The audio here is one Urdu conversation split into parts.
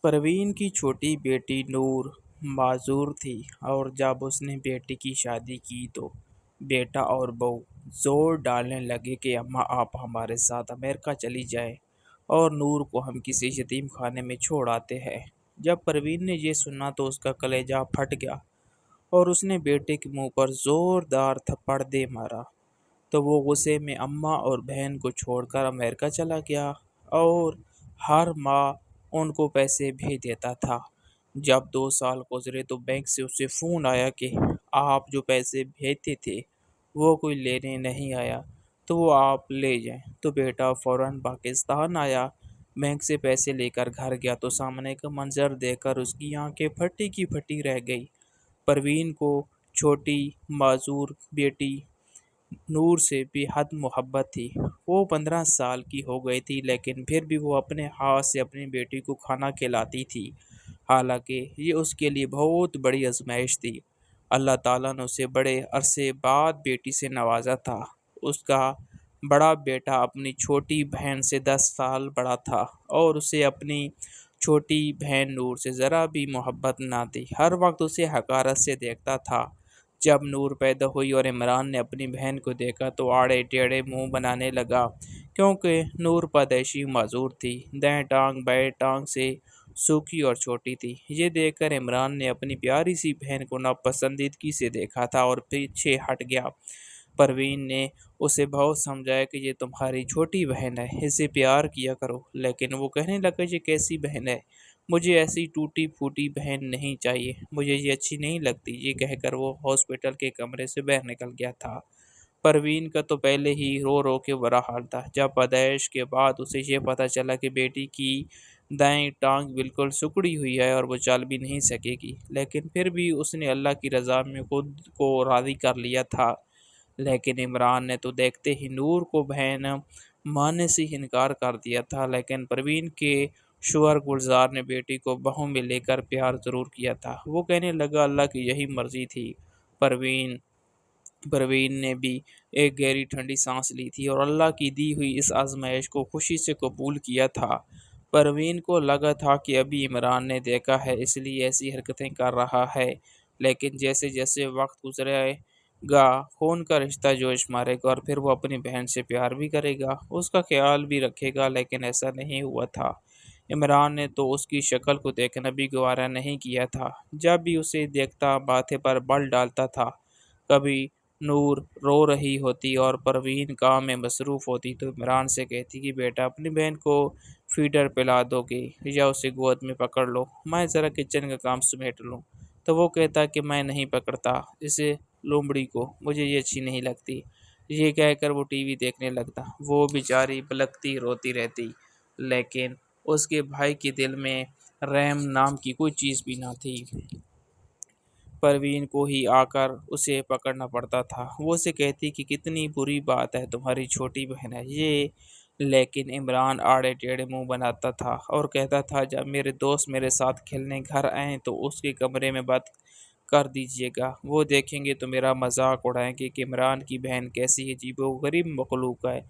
پروین کی چھوٹی بیٹی نور معذور تھی اور جب اس نے بیٹی کی شادی کی تو بیٹا اور بہو زور ڈالنے لگے کہ اماں آپ ہمارے ساتھ امریکہ چلی جائیں اور نور کو ہم کسی یتیم خانے میں چھوڑ آتے ہیں۔ جب پروین نے یہ سنا تو اس کا کلیجہ پھٹ گیا اور اس نے بیٹے کے منہ پر زوردار تھپڑ دے مارا۔ تو وہ غصے میں اماں اور بہن کو چھوڑ کر امریکہ چلا گیا اور ہر ماہ ان کو پیسے بھیج دیتا تھا۔ جب 2 سال گزرے تو بینک سے اسے فون آیا کہ آپ جو پیسے بھیجتے تھے وہ کوئی لینے نہیں آیا تو وہ آپ لے جائیں۔ تو بیٹا فوراً پاکستان آیا، بینک سے پیسے لے کر گھر گیا تو سامنے کا منظر دیکھ کر اس کی آنکھیں پھٹی کی پھٹی رہ گئی۔ پروین کو چھوٹی معذور بیٹی نور سے بے حد محبت تھی۔ وہ 15 سال کی ہو گئی تھی لیکن پھر بھی وہ اپنے ہاتھ سے اپنی بیٹی کو کھانا کھلاتی تھی، حالانکہ یہ اس کے لیے بہت بڑی آزمائش تھی۔ اللہ تعالیٰ نے اسے بڑے عرصے بعد بیٹی سے نوازا تھا۔ اس کا بڑا بیٹا اپنی چھوٹی بہن سے 10 سال بڑا تھا اور اسے اپنی چھوٹی بہن نور سے ذرا بھی محبت نہ تھی، ہر وقت اسے حقارت سے دیکھتا تھا۔ جب نور پیدا ہوئی اور عمران نے اپنی بہن کو دیکھا تو آڑے ٹیڑے منہ بنانے لگا، کیونکہ نور پیدائشی معذور تھی، دائیں ٹانگ بائیں ٹانگ سے سوکھی اور چھوٹی تھی۔ یہ دیکھ کر عمران نے اپنی پیاری سی بہن کو ناپسندیدگی سے دیکھا تھا اور پیچھے ہٹ گیا۔ پروین نے اسے بہت سمجھایا کہ یہ تمہاری چھوٹی بہن ہے، اسے پیار کیا کرو، لیکن وہ کہنے لگا یہ کیسی بہن ہے، مجھے ایسی ٹوٹی پھوٹی بہن نہیں چاہیے، مجھے یہ اچھی نہیں لگتی۔ یہ کہہ کر وہ ہاسپٹل کے کمرے سے باہر نکل گیا تھا۔ پروین کا تو پہلے ہی رو رو کے برا حال تھا۔ جب پیدائش کے بعد اسے یہ پتہ چلا کہ بیٹی کی دائیں ٹانگ بالکل سکڑی ہوئی ہے اور وہ چل بھی نہیں سکے گی، لیکن پھر بھی اس نے اللہ کی رضا میں خود کو راضی کر لیا تھا۔ لیکن عمران نے تو دیکھتے ہی نور کو بہن ماننے سے انکار کر دیا تھا، لیکن پروین کے شوہر گلزار نے بیٹی کو باہوں میں لے کر پیار ضرور کیا تھا۔ وہ کہنے لگا اللہ کی یہی مرضی تھی۔ پروین نے بھی ایک گہری ٹھنڈی سانس لی تھی اور اللہ کی دی ہوئی اس آزمائش کو خوشی سے قبول کیا تھا۔ پروین کو لگا تھا کہ ابھی عمران نے دیکھا ہے اس لیے ایسی حرکتیں کر رہا ہے، لیکن جیسے جیسے وقت گزرے گا خون کا رشتہ جوش مارے گا اور پھر وہ اپنی بہن سے پیار بھی کرے گا، اس کا خیال بھی رکھے گا، لیکن ایسا نہیں ہوا تھا۔ عمران نے تو اس کی شکل کو دیکھنا بھی گوارا نہیں کیا تھا۔ جب بھی اسے دیکھتا ماتھے پر بل ڈالتا تھا۔ کبھی نور رو رہی ہوتی اور پروین کام میں مصروف ہوتی تو عمران سے کہتی کہ بیٹا اپنی بہن کو فیڈر پلا دو گے یا اسے گود میں پکڑ لو، میں ذرا کچن کا کام سمیٹ لوں۔ تو وہ کہتا کہ میں نہیں پکڑتا اسے لومڑی کو، مجھے یہ اچھی نہیں لگتی۔ یہ کہہ کر وہ ٹی وی دیکھنے لگتا۔ وہ بیچاری بلکتی روتی رہتی، لیکن اس کے بھائی کے دل میں رحم نام کی کوئی چیز بھی نہ تھی۔ پروین کو ہی آ کر اسے پکڑنا پڑتا تھا۔ وہ اسے کہتی کہ کتنی بری بات ہے، تمہاری چھوٹی بہن ہے یہ، لیکن عمران آڑے ٹیڑے منہ بناتا تھا اور کہتا تھا جب میرے دوست میرے ساتھ کھیلنے گھر آئیں تو اس کے کمرے میں بند کر دیجیے گا، وہ دیکھیں گے تو میرا مذاق اڑائیں گے کہ عمران کی بہن کیسی عجیب و غریب مخلوق ہے۔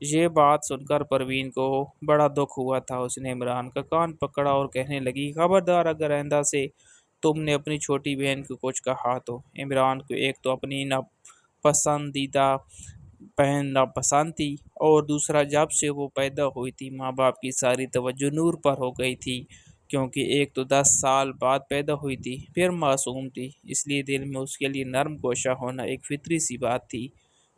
یہ بات سن کر پروین کو بڑا دکھ ہوا تھا۔ اس نے عمران کا کان پکڑا اور کہنے لگی خبردار اگر آئندہ سے تم نے اپنی چھوٹی بہن کو کچھ کہا تو۔ عمران کو ایک تو اپنی ناپسندیدہ بہن ناپسند تھی اور دوسرا جب سے وہ پیدا ہوئی تھی ماں باپ کی ساری توجہ نور پر ہو گئی تھی، کیونکہ ایک تو 10 سال بعد پیدا ہوئی تھی، پھر معصوم تھی، اس لیے دل میں اس کے لیے نرم گوشہ ہونا ایک فطری سی بات تھی۔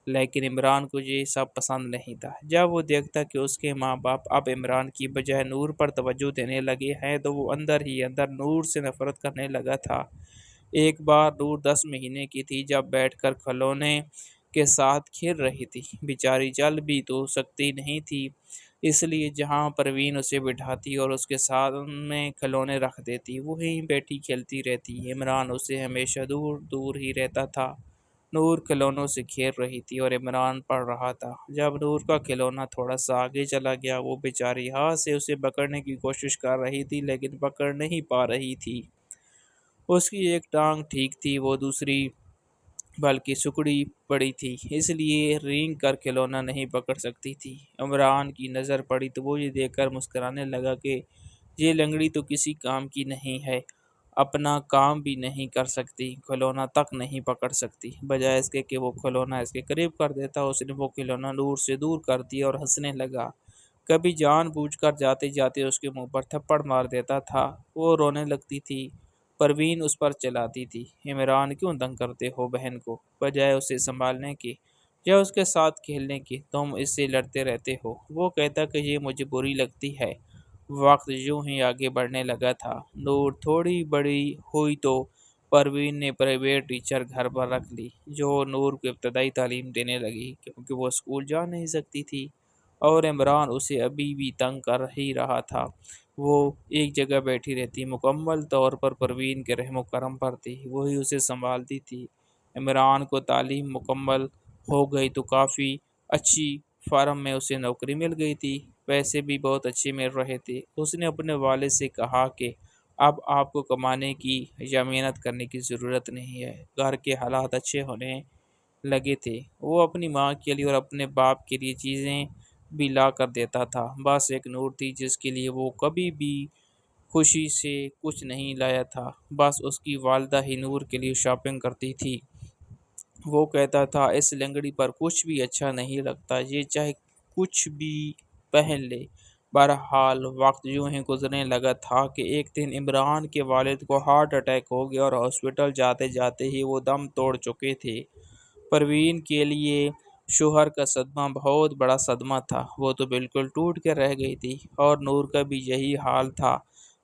لیکن عمران کو یہ سب پسند نہیں تھا۔ جب وہ دیکھتا کہ اس کے ماں باپ اب عمران کی بجائے نور پر توجہ دینے لگے ہیں تو وہ اندر ہی اندر نور سے نفرت کرنے لگا تھا۔ ایک بار نور 10 مہینے کی تھی جب بیٹھ کر کھلونے کے ساتھ کھیل رہی تھی، بیچاری چل بھی تو سکتی نہیں تھی، اس لیے جہاں پروین اسے بٹھاتی اور اس کے سامنے کھلونے رکھ دیتی وہیں بیٹھی کھیلتی رہتی۔ عمران اسے ہمیشہ دور دور ہی رہتا تھا۔ نور کھلونوں سے کھیل رہی تھی اور عمران پڑھ رہا تھا۔ جب نور کا کھلونا تھوڑا سا آگے چلا گیا وہ بیچاری ہاتھ سے اسے پکڑنے کی کوشش کر رہی تھی لیکن پکڑ نہیں پا رہی تھی۔ اس کی ایک ٹانگ ٹھیک تھی، وہ دوسری بلکہ سکڑی پڑی تھی، اس لیے رینگ کر کھلونا نہیں پکڑ سکتی تھی۔ عمران کی نظر پڑی تو وہ یہ دیکھ کر مسکرانے لگا کہ یہ لنگڑی تو کسی کام کی نہیں ہے، اپنا کام بھی نہیں کر سکتی، کھلونا تک نہیں پکڑ سکتی۔ بجائے اس کے کہ وہ کھلونا اس کے قریب کر دیتا، اس نے وہ کھلونا نور سے دور کر دیا اور ہنسنے لگا۔ کبھی جان بوجھ کر جاتے جاتے اس کے منہ پر تھپڑ مار دیتا تھا۔ وہ رونے لگتی تھی۔ پروین اس پر چلاتی تھی، عمران کیوں تنگ کرتے ہو بہن کو؟ بجائے اسے سنبھالنے کے یا اس کے ساتھ کھیلنے کے تم اس سے لڑتے رہتے ہو۔ وہ کہتا کہ یہ مجھے بری لگتی ہے۔ وقت یوں ہی آگے بڑھنے لگا تھا۔ نور تھوڑی بڑی ہوئی تو پروین نے پرائیویٹ ٹیچر گھر پر رکھ لی، جو نور کو ابتدائی تعلیم دینے لگی، کیونکہ وہ اسکول جا نہیں سکتی تھی اور عمران اسے ابھی بھی تنگ کر ہی رہا تھا۔ وہ ایک جگہ بیٹھی رہتی، مکمل طور پر پروین کے رحم و کرم پر تھی، وہی اسے سنبھالتی تھی۔ عمران کو تعلیم مکمل ہو گئی تو کافی اچھی فارم میں اسے نوکری مل گئی تھی، پیسے بھی بہت اچھے مل رہے تھے۔ اس نے اپنے والد سے کہا کہ اب آپ کو کمانے کی یا محنت کرنے کی ضرورت نہیں ہے، گھر کے حالات اچھے ہونے لگے تھے۔ وہ اپنی ماں کے لیے اور اپنے باپ کے لیے چیزیں بھی لا کر دیتا تھا۔ بس ایک نور تھی جس کے لیے وہ کبھی بھی خوشی سے کچھ نہیں لایا تھا۔ بس اس کی والدہ ہی نور کے لیے شاپنگ کرتی تھی۔ وہ کہتا تھا اس لنگڑی پر کچھ بھی اچھا نہیں لگتا، یہ چاہے کچھ بھی پہن لے۔ بہرحال وقت یوں ہی گزرنے لگا تھا کہ ایک دن عمران کے والد کو ہارٹ اٹیک ہو گیا اور ہاسپٹل جاتے جاتے ہی وہ دم توڑ چکے تھے۔ پروین کے لیے شوہر کا صدمہ بہت بڑا صدمہ تھا، وہ تو بالکل ٹوٹ کے رہ گئی تھی، اور نور کا بھی یہی حال تھا۔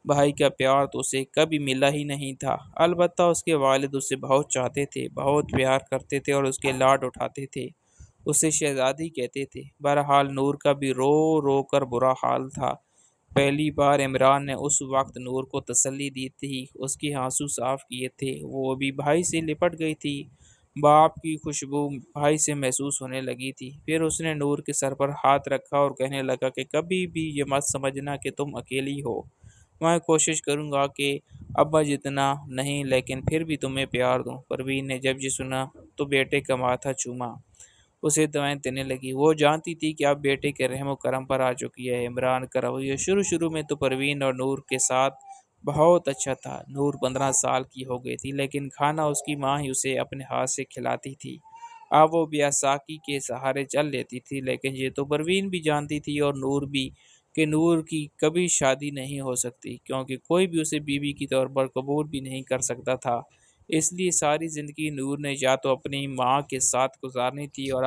بھائی کا پیار تو اسے کبھی ملا ہی نہیں تھا، البتہ اس کے والد اسے بہت چاہتے تھے، بہت پیار کرتے تھے اور اس کے لاڈ اٹھاتے تھے، اسے شہزادی کہتے تھے۔ بہرحال نور کا بھی رو رو کر برا حال تھا۔ پہلی بار عمران نے اس وقت نور کو تسلی دی تھی، اس کے آنسو صاف کیے تھے، وہ بھی بھائی سے لپٹ گئی تھی۔ باپ کی خوشبو بھائی سے محسوس ہونے لگی تھی۔ پھر اس نے نور کے سر پر ہاتھ رکھا اور کہنے لگا کہ کبھی بھی یہ مت سمجھنا کہ تم اکیلی ہو، میں کوشش کروں گا کہ ابا جتنا نہیں لیکن پھر بھی تمہیں پیار دوں۔ پروین نے جب یہ سنا تو بیٹے کا ماتھا چوما، اسے دعائیں دینے لگی۔ وہ جانتی تھی کہ اب بیٹے کے رحم و کرم پر آ چکی ہے۔ عمران کا رویہ شروع میں تو پروین اور نور کے ساتھ بہت اچھا تھا۔ نور 15 سال کی ہو گئی تھی، لیکن کھانا اس کی ماں ہی اسے اپنے ہاتھ سے کھلاتی تھی۔ اب وہ بیاساکھی کے سہارے چل لیتی تھی، لیکن یہ تو پروین بھی جانتی تھی اور نور بھی کہ نور کی کبھی شادی نہیں ہو سکتی، کیونکہ کوئی بھی اسے بیوی کے طور پر قبول بھی نہیں کر سکتا تھا۔ اس لیے ساری زندگی نور نے یا تو اپنی ماں کے ساتھ گزارنی تھی اور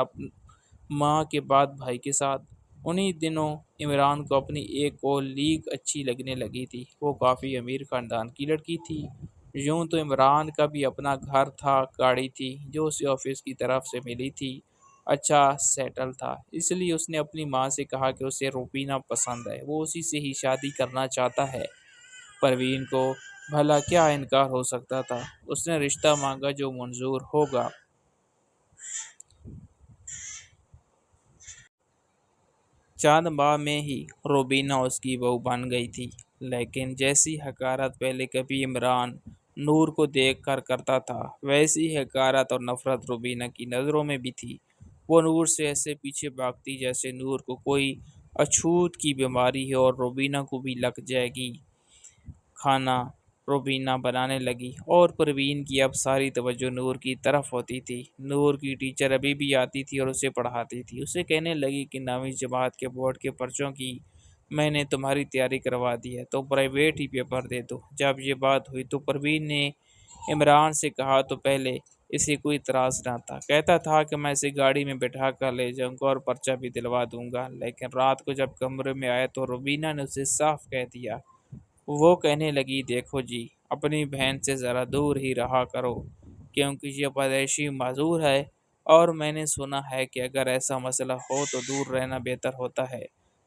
ماں کے بعد بھائی کے ساتھ۔ انہی دنوں عمران کو اپنی ایک اور لیگ اچھی لگنے لگی تھی، وہ کافی امیر خاندان کی لڑکی تھی۔ یوں تو عمران کا بھی اپنا گھر تھا، گاڑی تھی جو اسے آفس کی طرف سے ملی تھی، اچھا سیٹل تھا۔ اس لیے اس نے اپنی ماں سے کہا کہ اسے روبینہ پسند ہے، وہ اسی سے ہی شادی کرنا چاہتا ہے۔ پروین کو بھلا کیا انکار ہو سکتا تھا؟ اس نے رشتہ مانگا جو منظور ہوگا۔ چند ماہ میں ہی روبینہ اس کی بہو بن گئی تھی، لیکن جیسی حقارت پہلے کبھی عمران نور کو دیکھ کر کرتا تھا، ویسی حقارت اور نفرت روبینہ کی نظروں میں بھی تھی۔ وہ نور سے ایسے پیچھے بھاگتی جیسے نور کو کوئی اچھوت کی بیماری ہے اور روبینہ کو بھی لگ جائے گی۔ کھانا روبینہ بنانے لگی اور پروین کی اب ساری توجہ نور کی طرف ہوتی تھی۔ نور کی ٹیچر ابھی بھی آتی تھی اور اسے پڑھاتی تھی۔ اسے کہنے لگی کہ 9ویں جماعت کے بورڈ کے پرچوں کی میں نے تمہاری تیاری کروا دی ہے، تو پرائیویٹ ہی پیپر دے دو۔ جب یہ بات ہوئی تو پروین نے عمران سے کہا تو پہلے اسے کوئی اعتراض نہ تھا، کہتا تھا کہ میں اسے گاڑی میں بٹھا کر لے جاؤں گا اور پرچہ بھی دلوا دوں گا، لیکن رات کو جب کمرے میں آیا تو روبینہ نے اسے صاف کہہ دیا۔ وہ کہنے لگی دیکھو جی، اپنی بہن سے ذرا دور ہی رہا کرو، کیونکہ یہ پیدائشی معذور ہے، اور میں نے سنا ہے کہ اگر ایسا مسئلہ ہو تو دور رہنا بہتر ہوتا ہے،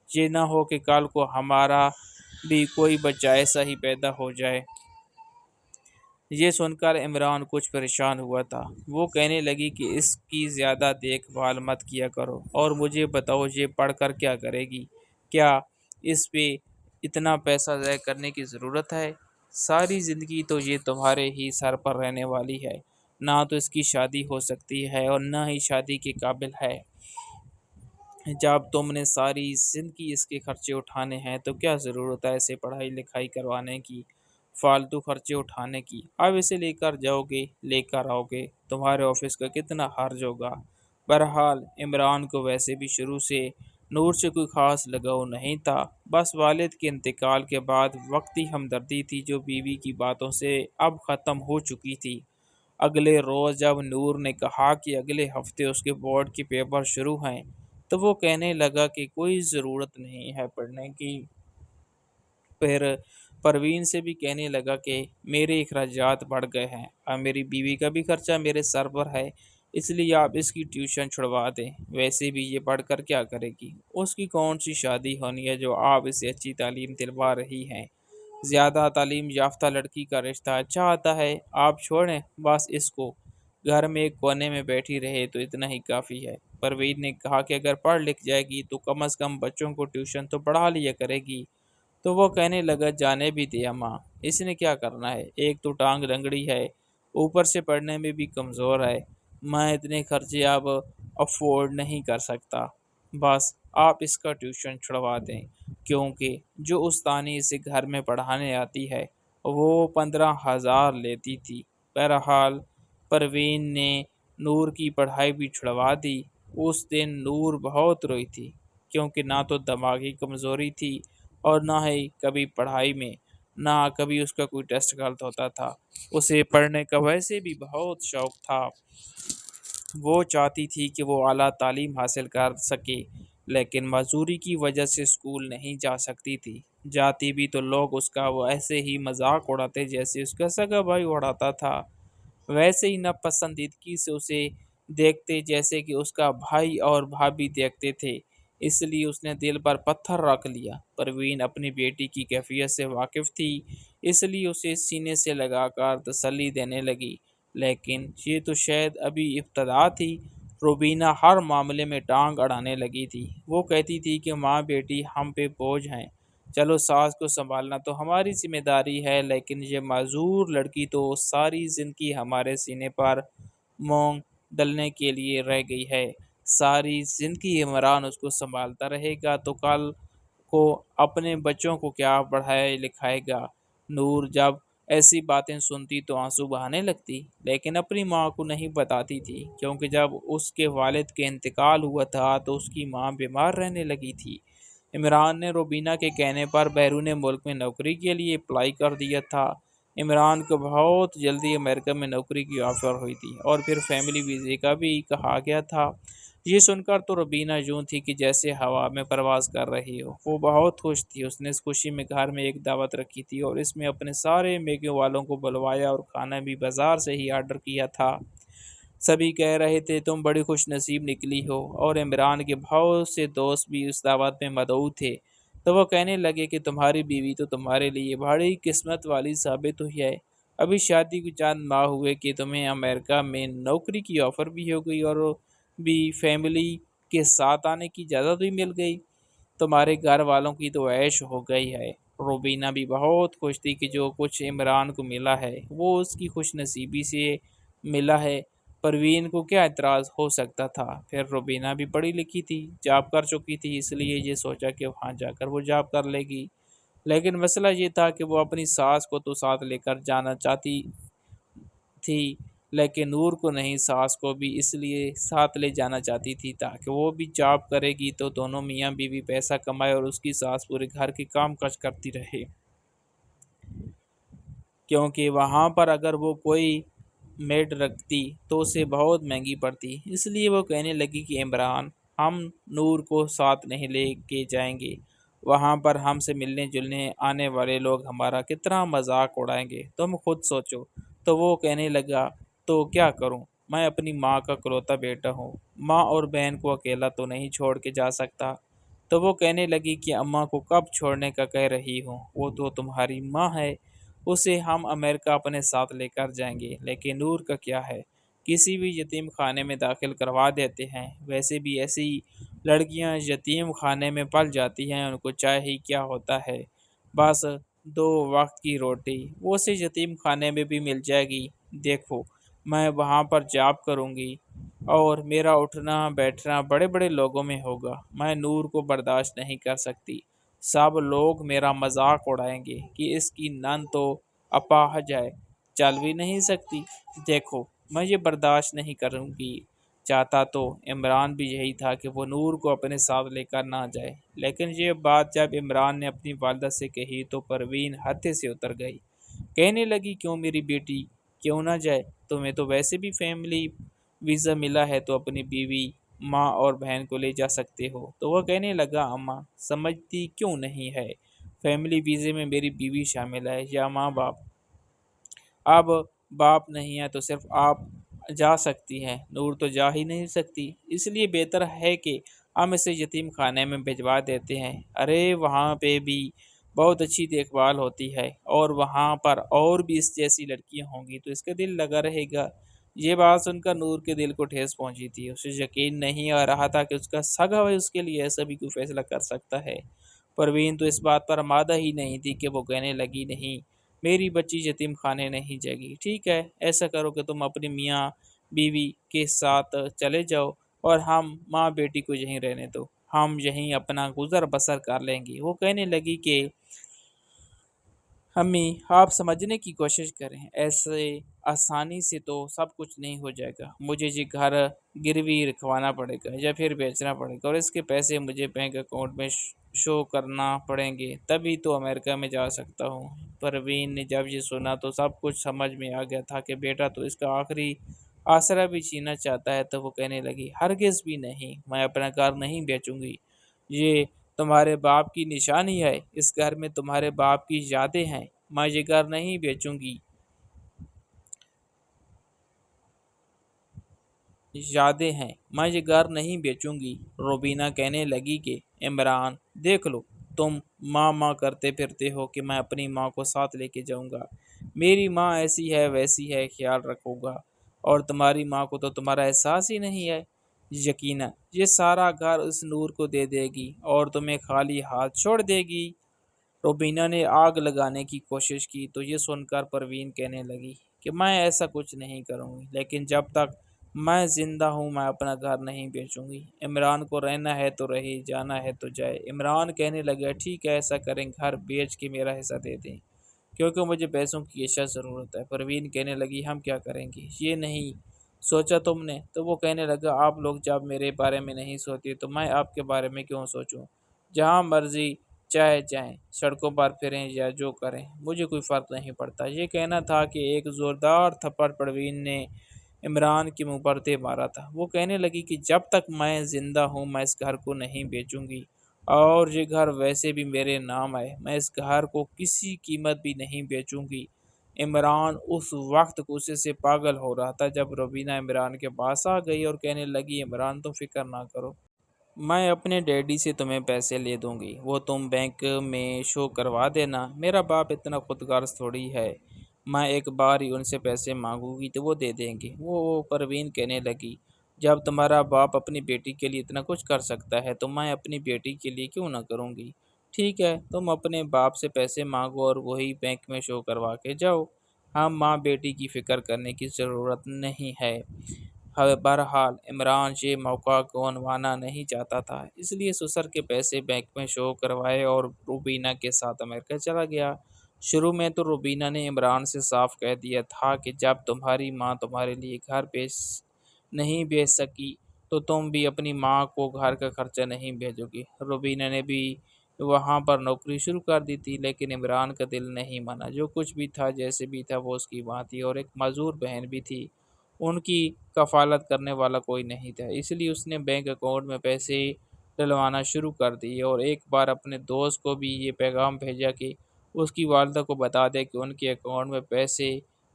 یہ نہ ہو کہ کل کو ہمارا بھی کوئی بچہ ایسا ہی پیدا ہو جائے۔ یہ سن کر عمران کچھ پریشان ہوا تھا۔ وہ کہنے لگی کہ اس کی زیادہ دیکھ بھال مت کیا کرو، اور مجھے بتاؤ یہ پڑھ کر کیا کرے گی؟ کیا اس پہ اتنا پیسہ ضائع کرنے کی ضرورت ہے؟ ساری زندگی تو یہ تمہارے ہی سر پر رہنے والی ہے، نہ تو اس کی شادی ہو سکتی ہے اور نہ ہی شادی کے قابل ہے۔ جب تم نے ساری زندگی اس کے خرچے اٹھانے ہیں تو کیا ضرورت ہے ایسے پڑھائی لکھائی کروانے کی، فالتو خرچے اٹھانے کی؟ اب اسے لے کر جاؤ گے، لے کر آؤ گے، تمہارے آفس کا کتنا خرچ ہوگا؟ بہرحال عمران کو ویسے بھی شروع سے نور سے کوئی خاص لگاؤ نہیں تھا، بس والد کے انتقال کے بعد وقتی ہمدردی تھی جو بیوی کی باتوں سے اب ختم ہو چکی تھی۔ اگلے روز جب نور نے کہا کہ اگلے ہفتے اس کے بورڈ کے پیپر شروع ہیں تو وہ کہنے لگا کہ کوئی ضرورت نہیں ہے پڑھنے کی۔ پھر پروین سے بھی کہنے لگا کہ میرے اخراجات بڑھ گئے ہیں، اب میری بیوی کا بھی خرچہ میرے سر پر ہے، اس لیے آپ اس کی ٹیوشن چھڑوا دیں، ویسے بھی یہ پڑھ کر کیا کرے گی؟ اس کی کون سی شادی ہونی ہے جو آپ اسے اچھی تعلیم دلوا رہی ہیں؟ زیادہ تعلیم یافتہ لڑکی کا رشتہ اچھا آتا ہے، آپ چھوڑیں بس اس کو، گھر میں ایک کونے میں بیٹھی رہے تو اتنا ہی کافی ہے۔ پروین نے کہا کہ اگر پڑھ لکھ جائے گی تو کم از کم بچوں کو ٹیوشن تو پڑھا لیا کرے گی۔ تو وہ کہنے لگا جانے بھی دیا ماں، اس نے کیا کرنا ہے، ایک تو ٹانگ لنگڑی ہے، اوپر سے پڑھنے میں بھی کمزور ہے، میں اتنے خرچے اب افورڈ نہیں کر سکتا، بس آپ اس کا ٹیوشن چھڑوا دیں، کیونکہ جو استانی اسے گھر میں پڑھانے آتی ہے وہ 15,000 لیتی تھی۔ بہرحال پروین نے نور کی پڑھائی بھی چھڑوا دی۔ اس دن نور بہت روئی تھی، کیونکہ نہ تو دماغی کمزوری تھی اور نہ ہی کبھی پڑھائی میں، نہ کبھی اس کا کوئی ٹیسٹ غلط ہوتا تھا۔ اسے پڑھنے کا ویسے بھی بہت شوق تھا، وہ چاہتی تھی کہ وہ اعلیٰ تعلیم حاصل کر سکے، لیکن معذوری کی وجہ سے اسکول نہیں جا سکتی تھی، جاتی بھی تو لوگ اس کا وہ ایسے ہی مذاق اڑاتے جیسے اس کا سگا بھائی اڑاتا تھا، ویسے ہی ناپسندیدگی سے اسے دیکھتے جیسے کہ اس کا بھائی اور بھابھی دیکھتے تھے، اس لیے اس نے دل پر پتھر رکھ لیا۔ پروین اپنی بیٹی کی کیفیت سے واقف تھی، اس لیے اسے سینے سے لگا کر تسلی دینے لگی، لیکن یہ تو شاید ابھی ابتدا تھی۔ روبینہ ہر معاملے میں ٹانگ اڑانے لگی تھی، وہ کہتی تھی کہ ماں بیٹی ہم پہ بوجھ ہیں، چلو ساس کو سنبھالنا تو ہماری ذمہ داری ہے، لیکن یہ معذور لڑکی تو ساری زندگی ہمارے سینے پر مونگ ڈلنے کے لیے رہ گئی ہے، ساری زندگی عمران اس کو سنبھالتا رہے گا تو کل کو اپنے بچوں کو کیا پڑھائے لکھائے گا؟ نور جب ایسی باتیں سنتی تو آنسو بہانے لگتی، لیکن اپنی ماں کو نہیں بتاتی تھی، کیونکہ جب اس کے والد کے انتقال ہوا تھا تو اس کی ماں بیمار رہنے لگی تھی۔ عمران نے روبینہ کے کہنے پر بیرون ملک میں نوکری کے لیے اپلائی کر دیا تھا۔ عمران کو بہت جلدی امریکہ میں نوکری کی آفر ہوئی تھی اور پھر فیملی ویزے کا بھی کہا گیا تھا۔ یہ سن کر تو روبینہ یوں تھی کہ جیسے ہوا میں پرواز کر رہی ہو، وہ بہت خوش تھی، اس نے اس خوشی میں گھر میں ایک دعوت رکھی تھی اور اس میں اپنے سارے میکے والوں کو بلوایا اور کھانا بھی بازار سے ہی آرڈر کیا تھا۔ سبھی کہہ رہے تھے تم بڑی خوش نصیب نکلی ہو، اور عمران کے بہت سے دوست بھی اس دعوت میں مدعو تھے، تو وہ کہنے لگے کہ تمہاری بیوی تو تمہارے لیے بڑی قسمت والی ثابت ہوئی ہے، ابھی شادی کو چند ماہ ہوئے کہ تمہیں امریکہ میں نوکری کی آفر بھی ہو گئی اور بھی فیملی کے ساتھ آنے کی اجازت بھی مل گئی، تمہارے گھر والوں کی تو عیش ہو گئی ہے۔ روبینہ بھی بہت خوش تھی کہ جو کچھ عمران کو ملا ہے وہ اس کی خوش نصیبی سے ملا ہے، پروین کو کیا اعتراض ہو سکتا تھا؟ پھر روبینہ بھی پڑھی لکھی تھی، جاب کر چکی تھی، اس لیے یہ سوچا کہ وہاں جا کر وہ جاب کر لے گی، لیکن مسئلہ یہ تھا کہ وہ اپنی ساس کو تو ساتھ لے کر جانا چاہتی تھی، لیکن نور کو نہیں، ساس کو بھی اس لیے ساتھ لے جانا چاہتی تھی تاکہ وہ بھی جاب کرے گی تو دونوں میاں بیوی پیسہ کمائے اور اس کی ساس پورے گھر کے کام کاج کرتی رہے، کیونکہ وہاں پر اگر وہ کوئی میڈ رکھتی تو اسے بہت مہنگی پڑتی، اس لیے وہ کہنے لگی کہ عمران ہم نور کو ساتھ نہیں لے کے جائیں گے، وہاں پر ہم سے ملنے جلنے آنے والے لوگ ہمارا کتنا مذاق اڑائیں گے، تم خود سوچو۔ تو وہ کہنے لگا تو کیا کروں، میں اپنی ماں کا کلوتا بیٹا ہوں، ماں اور بہن کو اکیلا تو نہیں چھوڑ کے جا سکتا۔ تو وہ کہنے لگی کہ اماں کو کب چھوڑنے کا کہہ رہی ہوں، وہ تو تمہاری ماں ہے، اسے ہم امریکہ اپنے ساتھ لے کر جائیں گے، لیکن نور کا کیا ہے، کسی بھی یتیم خانے میں داخل کروا دیتے ہیں، ویسے بھی ایسی لڑکیاں یتیم خانے میں پل جاتی ہیں، ان کو چاہے ہی کیا ہوتا ہے، بس 2 وقت کی روٹی، وہ اسے یتیم خانے میں بھی مل جائے گی، دیکھو میں وہاں پر جاب کروں گی، اور میرا اٹھنا بیٹھنا بڑے بڑے لوگوں میں ہوگا۔ میں نور کو برداشت نہیں کر سکتی۔ سب لوگ میرا مذاق اڑائیں گے کہ اس کی نن تو اپاہج ہے، چل بھی نہیں سکتی۔ دیکھو میں یہ برداشت نہیں کروں گی۔ چاہتا تو عمران بھی یہی تھا کہ وہ نور کو اپنے ساتھ لے کر نہ جائے، لیکن یہ بات جب عمران نے اپنی والدہ سے کہی تو پروین ہتھے سے اتر گئی۔ کہنے لگی کیوں میری بیٹی کیوں نہ جائے؟ تمہیں تو ویسے بھی فیملی ویزا ملا ہے تو اپنی بیوی، ماں اور بہن کو لے جا سکتے ہو۔ تو وہ کہنے لگا اماں سمجھتی کیوں نہیں ہے، فیملی ویزے میں میری بیوی شامل ہے یا ماں باپ۔ اب باپ نہیں ہے تو صرف آپ جا سکتی ہیں، نور تو جا ہی نہیں سکتی، اس لیے بہتر ہے کہ ہم اسے یتیم خانے میں بھجوا دیتے ہیں۔ ارے وہاں پہ بھی بہت اچھی دیکھ بھال ہوتی ہے اور وہاں پر اور بھی اس جیسی لڑکیاں ہوں گی تو اس کا دل لگا رہے گا۔ یہ بات سن کر نور کے دل کو ٹھیس پہنچی تھی۔ اسے یقین نہیں آ رہا تھا کہ اس کا سگا بھائی اس کے لیے ایسا بھی کوئی فیصلہ کر سکتا ہے۔ پروین تو اس بات پر آمادہ ہی نہیں تھی کہ وہ کہنے لگی نہیں، میری بچی یتیم خانے نہیں جائے گی۔ ٹھیک ہے ایسا کرو کہ تم اپنی میاں بیوی کے ساتھ چلے جاؤ اور ہم ماں بیٹی کو یہیں رہنے دو، ہم یہیں اپنا گزر بسر کر لیں گے۔ وہ کہنے لگی کہ امی آپ سمجھنے کی کوشش کریں، ایسے آسانی سے تو سب کچھ نہیں ہو جائے گا۔ مجھے یہ گھر گروی رکھوانا پڑے گا یا پھر بیچنا پڑے گا اور اس کے پیسے مجھے بینک اکاؤنٹ میں شو کرنا پڑیں گے، تبھی تو امریکہ میں جا سکتا ہوں۔ پروین نے جب یہ سنا تو سب کچھ سمجھ میں آ گیا تھا کہ بیٹا تو اس کا آخری آسرا بھی چھیننا چاہتا ہے۔ تو وہ کہنے لگی ہرگز بھی نہیں، میں اپنا گھر نہیں بیچوں گی۔ یہ تمہارے باپ کی نشانی ہے، اس گھر میں تمہارے باپ کی یادیں ہیں، میں یہ گھر نہیں بیچوں گی۔ یادیں ہیں، میں یہ گھر نہیں بیچوں گی۔ روبینہ کہنے لگی کہ عمران دیکھ لو، تم ماں کرتے پھرتے ہو کہ میں اپنی ماں کو ساتھ لے کے جاؤں گا، میری ماں ایسی ہے ویسی ہے، خیال رکھوں گا، اور تمہاری ماں کو تو تمہارا احساس ہی نہیں ہے۔ یقینا یہ سارا گھر اس نور کو دے دے گی اور تمہیں خالی ہاتھ چھوڑ دے گی۔ روبینہ نے آگ لگانے کی کوشش کی تو یہ سن کر پروین کہنے لگی کہ میں ایسا کچھ نہیں کروں گی، لیکن جب تک میں زندہ ہوں میں اپنا گھر نہیں بیچوں گی۔ عمران کو رہنا ہے تو رہے، جانا ہے تو جائے۔ عمران کہنے لگا ٹھیک ہے ایسا کریں، گھر بیچ کے میرا حصہ دے دیں کیونکہ مجھے پیسوں کی اشد ضرورت ہے۔ پروین کہنے لگی ہم کیا کریں گے، یہ نہیں سوچا تم نے؟ تو وہ کہنے لگا آپ لوگ جب میرے بارے میں نہیں سوچتے تو میں آپ کے بارے میں کیوں سوچوں؟ جہاں مرضی چاہے جائیں، سڑکوں پر پھریں یا جو کریں، مجھے کوئی فرق نہیں پڑتا۔ یہ کہنا تھا کہ ایک زوردار تھپڑ پروین نے عمران کے منہ پر دے مارا تھا۔ وہ کہنے لگی کہ جب تک میں زندہ ہوں میں اس گھر کو نہیں بیچوں گی، اور یہ گھر ویسے بھی میرے نام ہے، میں اس گھر کو کسی قیمت بھی نہیں بیچوں گی۔ عمران اس وقت غصے سے پاگل ہو رہا تھا جب روبینہ عمران کے پاس آ گئی اور کہنے لگی عمران تم فکر نہ کرو، میں اپنے ڈیڈی سے تمہیں پیسے لے دوں گی، وہ تم بینک میں شو کروا دینا۔ میرا باپ اتنا خود غرض تھوڑی ہے، میں ایک بار ہی ان سے پیسے مانگوں گی تو وہ دے دیں گے۔ وہ پروین کہنے لگی جب تمہارا باپ اپنی بیٹی کے لیے اتنا کچھ کر سکتا ہے تو میں اپنی بیٹی کے لیے کیوں نہ کروں گی؟ ٹھیک ہے تم اپنے باپ سے پیسے مانگو اور وہی بینک میں شو کروا کے جاؤ، ہم ماں بیٹی کی فکر کرنے کی ضرورت نہیں ہے۔ بہرحال عمران یہ موقع گنوانا نہیں چاہتا تھا، اس لیے سسر کے پیسے بینک میں شو کروائے اور روبینہ کے ساتھ امریکہ چلا گیا۔ شروع میں تو روبینہ نے عمران سے صاف کہہ دیا تھا کہ جب تمہاری ماں تمہارے لیے گھر نہیں بیچ سکی تو تم بھی اپنی ماں کو گھر کا خرچہ نہیں بھیجو گی۔ روبینہ نے بھی وہاں پر نوکری شروع کر دی تھی، لیکن عمران کا دل نہیں مانا۔ جو کچھ بھی تھا جیسے بھی تھا وہ اس کی ماں تھی اور ایک معذور بہن بھی تھی، ان کی کفالت کرنے والا کوئی نہیں تھا، اس لیے اس نے بینک اکاؤنٹ میں پیسے ڈلوانا شروع کر دیے اور ایک بار اپنے دوست کو بھی یہ پیغام بھیجا کہ اس کی والدہ کو بتا دے کہ ان کے اکاؤنٹ میں پیسے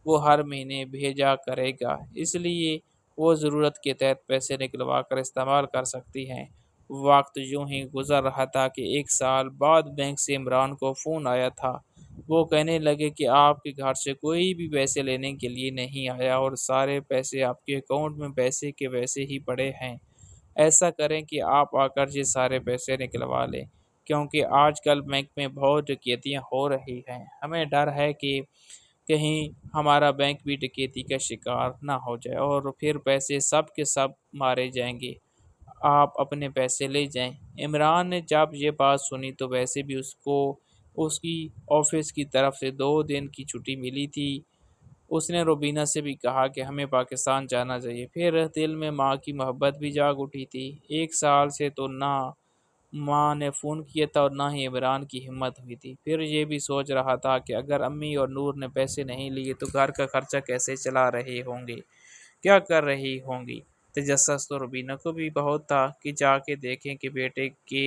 وہ ہر مہینے بھیجا کرے گا، اس لیے وہ ضرورت کے تحت پیسے نکلوا کر استعمال کر سکتی ہیں۔ وقت یوں ہی گزر رہا تھا کہ ایک سال بعد بینک سے عمران کو فون آیا تھا۔ وہ کہنے لگے کہ آپ کے گھر سے کوئی بھی پیسے لینے کے لیے نہیں آیا اور سارے پیسے آپ کے اکاؤنٹ میں ویسے کے ویسے ہی پڑے ہیں۔ ایسا کریں کہ آپ آ کر یہ سارے پیسے نکلوا لیں کیونکہ آج کل بینک میں بہت ڈکیتیاں ہو رہی ہیں، ہمیں ڈر ہے کہ کہیں ہمارا بینک بھی ڈکیتی کا شکار نہ ہو جائے اور پھر پیسے سب کے سب مارے جائیں گے۔ آپ اپنے پیسے لے جائیں۔ عمران نے جب یہ بات سنی تو ویسے بھی اس کو اس کی آفس کی طرف سے 2 دن کی چھٹی ملی تھی۔ اس نے روبینہ سے بھی کہا کہ ہمیں پاکستان جانا چاہیے۔ پھر دل میں ماں کی محبت بھی جاگ اٹھی تھی۔ 1 سال سے تو نہ ماں نے فون کیا تھا اور نہ ہی عمران کی ہمت ہوئی تھی۔ پھر یہ بھی سوچ رہا تھا کہ اگر امی اور نور نے پیسے نہیں لیے تو گھر کا خرچہ کیسے چلا رہے ہوں گے، کیا کر رہی ہوں گی۔ تجسس تو روبینہ کو بھی بہت تھا کہ جا کے دیکھیں کہ بیٹے کے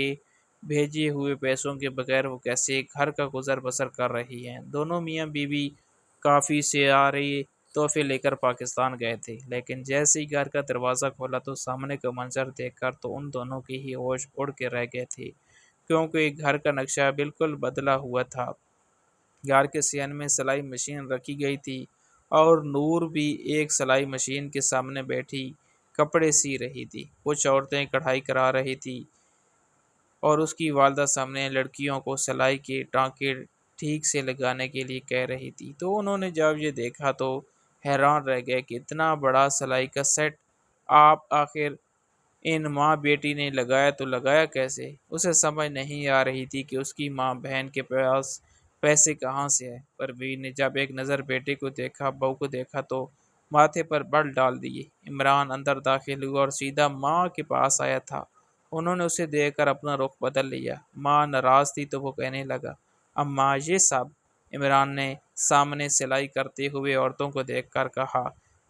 بھیجے ہوئے پیسوں کے بغیر وہ کیسے گھر کا گزر بسر کر رہی ہیں۔ دونوں میاں بیوی کافی سیارے تحفے لے کر پاکستان گئے تھے، لیکن جیسے ہی گھر کا دروازہ کھولا تو سامنے کا منظر دیکھ کر تو ان دونوں کے ہی ہوش اڑ کے رہ گئے تھے، کیونکہ گھر کا نقشہ بالکل بدلا ہوا تھا۔ گھر کے صحن میں سلائی مشین رکھی گئی تھی اور نور بھی ایک سلائی مشین کے سامنے بیٹھی کپڑے سی رہی تھی۔ کچھ عورتیں کڑھائی کرا رہی تھی اور اس کی والدہ سامنے لڑکیوں کو سلائی کے ٹانکے ٹھیک سے لگانے کے لیے کہہ رہی تھی۔ تو انہوں نے جب یہ دیکھا تو حیران رہ گئے کہ اتنا بڑا سلائی کا سیٹ آپ آخر ان ماں بیٹی نے لگایا تو لگایا کیسے؟ اسے سمجھ نہیں آ رہی تھی کہ اس کی ماں بہن کے پاس پیسے کہاں سے آئے۔ پروین نے جب ایک نظر بیٹے کو دیکھا، بہو کو دیکھا تو ماتھے پر بل ڈال دیے۔ عمران اندر داخل ہوا اور سیدھا ماں کے پاس آیا تھا۔ انہوں نے اسے دیکھ کر اپنا رخ بدل لیا۔ ماں ناراض تھی تو وہ کہنے لگا، اماں یہ سب؟ عمران نے سامنے سلائی کرتے ہوئے عورتوں کو دیکھ کر کہا،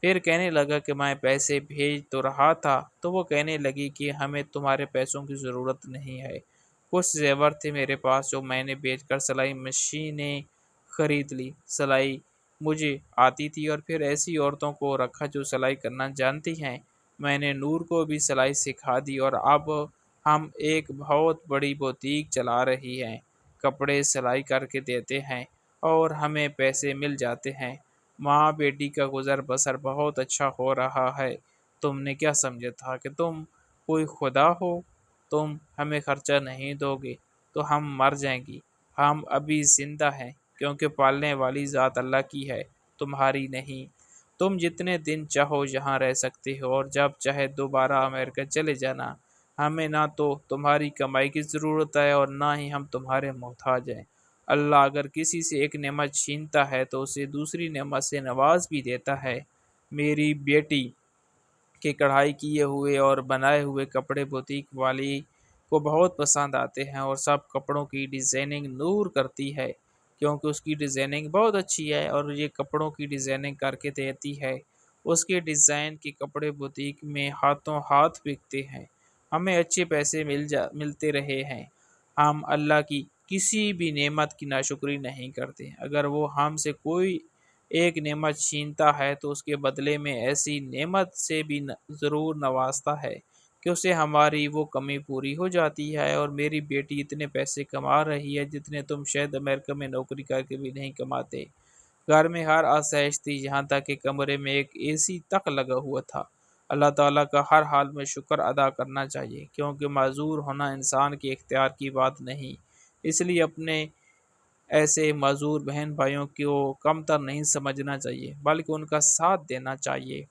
پھر کہنے لگا کہ میں پیسے بھیج تو رہا تھا تو وہ کہنے لگی کہ ہمیں تمہارے پیسوں کی ضرورت نہیں ہے، کچھ زیور تھے میرے پاس جو میں نے بیچ کر سلائی مشینیں خرید لی۔ سلائی مجھے آتی تھی اور پھر ایسی عورتوں کو رکھا جو سلائی کرنا جانتی ہیں۔ میں نے نور کو بھی سلائی سکھا دی اور اب ہم ایک بہت بڑی بوتیک چلا رہی ہیں، کپڑے سلائی کر کے دیتے ہیں اور ہمیں پیسے مل جاتے ہیں۔ ماں بیٹی کا گزر بسر بہت اچھا ہو رہا ہے۔ تم نے کیا سمجھا تھا کہ تم کوئی خدا ہو؟ تم ہمیں خرچہ نہیں دو گے تو ہم مر جائیں گی۔ ہم ابھی زندہ ہیں کیونکہ پالنے والی ذات اللہ کی ہے، تمہاری نہیں۔ تم جتنے دن چاہو یہاں رہ سکتے ہو اور جب چاہے دوبارہ امریکہ چلے جانا۔ ہمیں نہ تو تمہاری کمائی کی ضرورت ہے اور نہ ہی ہم تمہارے محتاج ہیں۔ اللہ اگر کسی سے ایک نعمت چھینتا ہے تو اسے دوسری نعمت سے نواز بھی دیتا ہے۔ میری بیٹی کے کڑھائی کیے ہوئے اور بنائے ہوئے کپڑے بوتیک والی کو بہت پسند آتے ہیں اور سب کپڑوں کی ڈیزائننگ نور کرتی ہے کیونکہ اس کی ڈیزائننگ بہت اچھی ہے اور یہ کپڑوں کی ڈیزائننگ کر کے دیتی ہے۔ اس کے ڈیزائن کے کپڑے بوتیک میں ہاتھوں ہاتھ بکتے ہیں۔ ہمیں اچھے پیسے ملتے رہے ہیں۔ ہم اللہ کی کسی بھی نعمت کی ناشکری نہیں کرتے۔ اگر وہ ہم سے کوئی ایک نعمت چھینتا ہے تو اس کے بدلے میں ایسی نعمت سے بھی ضرور نوازتا ہے کہ اسے ہماری وہ کمی پوری ہو جاتی ہے۔ اور میری بیٹی اتنے پیسے کما رہی ہے جتنے تم شاید امریکہ میں نوکری کر کے بھی نہیں کماتے۔ گھر میں ہر آسائش تھی، یہاں تک کہ کمرے میں ایک اے سی تک لگا ہوا تھا۔ اللہ تعالیٰ کا ہر حال میں شکر ادا کرنا چاہیے کیونکہ معذور ہونا انسان کے اختیار کی بات نہیں۔ اس لیے اپنے ایسے معذور بہن بھائیوں کو کمتر نہیں سمجھنا چاہیے بلکہ ان کا ساتھ دینا چاہیے۔